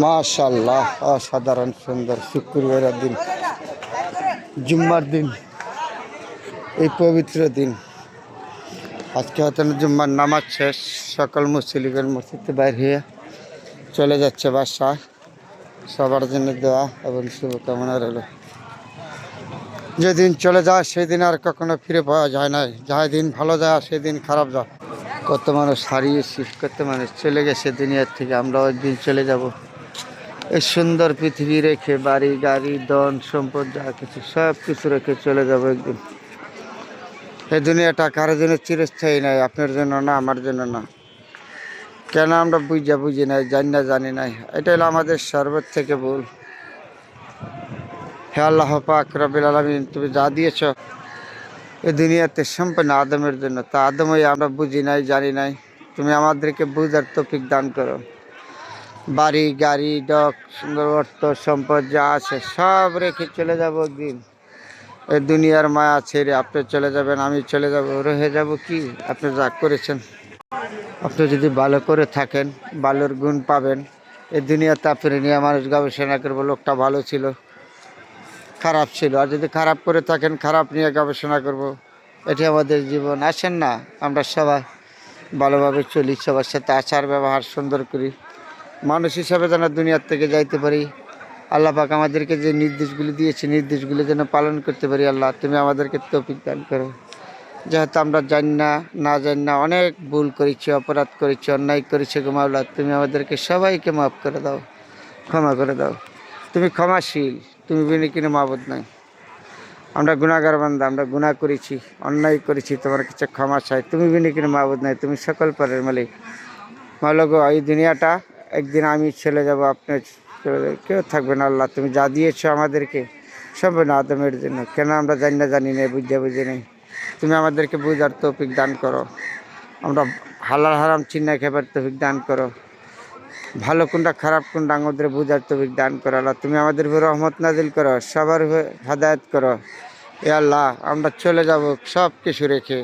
মাশাআল্লাহ, অসাধারণ সুন্দর শুক্রবারের দিন, জুম্মার দিন, এই পবিত্র দিন। আজকে হয়তো জুম্মার নামাজ শেষ, সকল মুসলিমের মসজিদে বাইর হয়ে চলে যাচ্ছে বাসায়। সবার জন্য দোয়া এবং শুভকামনা রইল। যেদিন চলে যায় সেদিন আর কখনো ফিরে পাওয়া যায় না। যাই দিন ভালো যায় সেদিন খারাপ যায়। কত মানুষ হারিয়েছি, কত মানুষ চলে গেছে দুনিয়ার থেকে, আমরাও একদিন চলে যাব। এই সুন্দর পৃথিবী রেখে, বাড়ি গাড়ি ধন সম্পদ যা কিছু সব কিছু রেখে চলে যাব একদিন। এই দুনিয়াটা কারোর জন্য চিরস্থায়ী নাই, আপনার জন্য না, আমার জন্য না। কেন আমরা বুঝি নাই, জানি নাই। এটা হলো আমাদের সর্বত থেকে ভুল। হে আল্লাহ পাক রব্বুল আলামিন, তুমি যা দিয়েছ এই দুনিয়াতে সম্পূর্ণ আদমের জন্য, তা আদমই আমরা বুঝি নাই, জানি নাই। তুমি আমাদেরকে বুঝার তৌফিক দান করো। বাড়ি গাড়ি ডক সুন্দর অর্থ সম্পদ যা আছে সব রেখে চলে যাব একদিন। এই দুনিয়ার মায়া ছেড়ে আপনি চলে যাবেন, আমি চলে যাব, রয়ে যাব কি? আপনি যা করেছেন, আপনি যদি ভালো করে থাকেন ভালোর গুণ পাবেন। এই দুনিয়াতে আপনি নিয়ে মানুষ গবেষণা করবো লোকটা ভালো ছিল, খারাপ ছিল। আর যদি খারাপ করে থাকেন খারাপ নিয়ে গবেষণা করব। এটি আমাদের জীবন। আসেন না আমরা সবাই ভালোভাবে চলি, সবার সাথে আচার ব্যবহার সুন্দর করি, মানুষ হিসাবে যেন দুনিয়ার থেকে যাইতে পারি। আল্লাহ পাক আমাদেরকে যে নির্দেশগুলি দিয়েছে নির্দেশগুলি যেন পালন করতে পারি। আল্লাহ তুমি আমাদেরকে তৌফিক দান করো। যেহেতু আমরা জানি না জানি না অনেক ভুল করেছি, অপরাধ করেছি, অন্যায় করেছি গো মাওলা, তুমি আমাদেরকে সবাইকে মাফ করে দাও, ক্ষমা করে দাও। তুমি ক্ষমাশীল, তুমি বিনি কিনে মাবুদ নাই। আমরা গুনাহগার বান্দা, আমরা গুনাহ করেছি, অন্যায় করেছি, তোমার কাছে ক্ষমা চাই। তুমি বিনি কিনে মাবুদ নাই, তুমি সকল পারের মালিক। মাওলা গো, এই দুনিয়াটা একদিন আমি চলে যাব, আপনি চলে যাবেন, কেউ থাকবে না। আল্লাহ তুমি যা দিয়েছো আমাদেরকে সম্পূর্ণ আদমের জন্য। কেন আমরা জানি না, বুঝে নেই। তুমি আমাদেরকে বুঝার তৌফিক দান করো। আমরা হালাল হারাম চিন্না খেবার তৌফিক দান করো। ভালো কোনটা খারাপ কোনটা আমাদের বুঝার তৌফিক দান করো। আল্লাহ তুমি আমাদের উপর রহমত নাজিল করো, সবার হেদায়েত করো। এ আল্লাহ আমরা চলে যাব সব কিছু রেখে।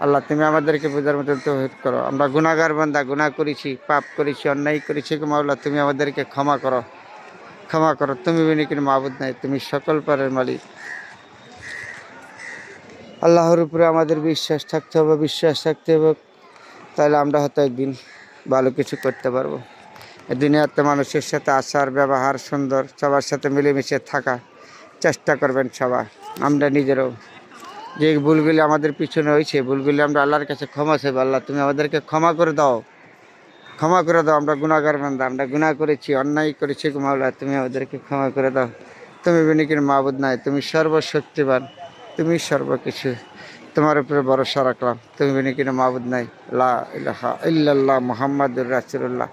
আল্লাহ তুমি আমাদেরকে বোঝার মতন তৌফিক করো। আমরা গুনাহগার বান্দা, গুনাহ করেছি, পাপ করেছি, অন্যায় করেছি গো মাওলা, তুমি আমাদেরকে ক্ষমা করো, ক্ষমা করো। তুমি বিনি কিনে মাবুদ নাই, তুমি সকল পারের মালিক। আল্লাহর উপরে আমাদের বিশ্বাস থাকতে হবে, তাহলে আমরা হয়তো একদিন ভালো কিছু করতে পারবো। এই দুনিয়াতে মানুষের সাথে আচার ব্যবহার সুন্দর, সবার সাথে মিলেমিশে থাকা চেষ্টা করবেন সবাই। আমরা নিজেরাও যে ভুলগুলি আমাদের পিছনে হয়েছে, ভুলগুলি আমরা আল্লাহর কাছে ক্ষমা চাইব। আল্লাহ তুমি আমাদেরকে ক্ষমা করে দাও, ক্ষমা করে দাও। আমরা গুনাহগার বান্দা, আমরা গুনাহ করেছি, অন্যায় করেছি গো মাওলা, তুমি আমাদেরকে ক্ষমা করে দাও। তুমি বিনি কিনে মাবুদ নাই, তুমি সর্বশক্তিবান, তুমি সর্বকিছু। তোমার উপরে ভরসা রাখলাম, তুমি বিনি কিনে মাবুদ নাই। লা ইলাহা ইল্লাল্লাহ মুহাম্মাদুর রাসূলুল্লাহ।